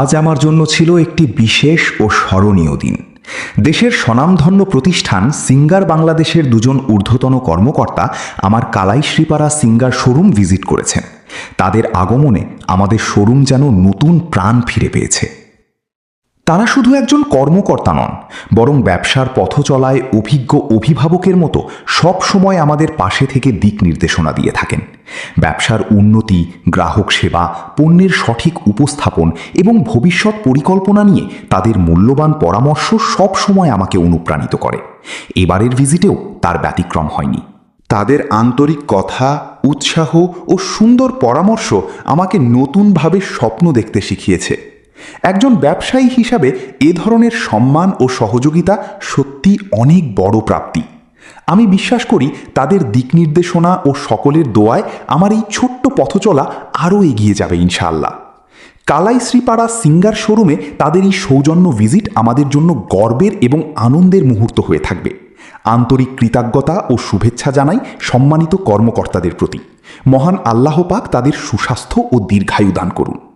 আজ আমার জন্য ছিল একটি বিশেষ ও স্মরণীয় দিন। দেশের স্বনামধন্য প্রতিষ্ঠান সিঙ্গার বাংলাদেশের দুজন ঊর্ধ্বতন কর্মকর্তা আমার কালাই শ্রীপাড়া সিঙ্গার শোরুম ভিজিট করেছেন। তাদের আগমনে আমাদের শোরুম যেন নতুন প্রাণ ফিরে পেয়েছে। তারা শুধু একজন কর্মকর্তা নন, বরং ব্যবসার পথ চলায় অভিজ্ঞ অভিভাবকের মতো সব সময় আমাদের পাশে থেকে দিক নির্দেশনা দিয়ে থাকেন। ব্যবসার উন্নতি, গ্রাহক সেবা, পণ্যের সঠিক উপস্থাপন এবং ভবিষ্যৎ পরিকল্পনা নিয়ে তাদের মূল্যবান পরামর্শ সব সময় আমাকে অনুপ্রাণিত করে। এবারের ভিজিটেও তার ব্যতিক্রম হয়নি। তাদের আন্তরিক কথা, উৎসাহ ও সুন্দর পরামর্শ আমাকে নতুনভাবে স্বপ্ন দেখতে শিখিয়েছে। একজন ব্যবসায়ী হিসাবে এ ধরনের সম্মান ও সহযোগিতা সত্যি অনেক বড় প্রাপ্তি। আমি বিশ্বাস করি তাদের দিক নির্দেশনা ও সকলের দোয়ায় আমার এই ছোট্ট পথচলা আরও এগিয়ে যাবে ইনশাআল্লাহ। কালাই শ্রীপাড়া সিঙ্গার শোরুমে তাদের এই সৌজন্য ভিজিট আমাদের জন্য গর্বের এবং আনন্দের মুহূর্ত হয়ে থাকবে। আন্তরিক কৃতজ্ঞতা ও শুভেচ্ছা জানাই সম্মানিত কর্মকর্তাদের প্রতি। মহান আল্লাহ পাক তাদের সুস্বাস্থ্য ও দীর্ঘায়ু দান করুন।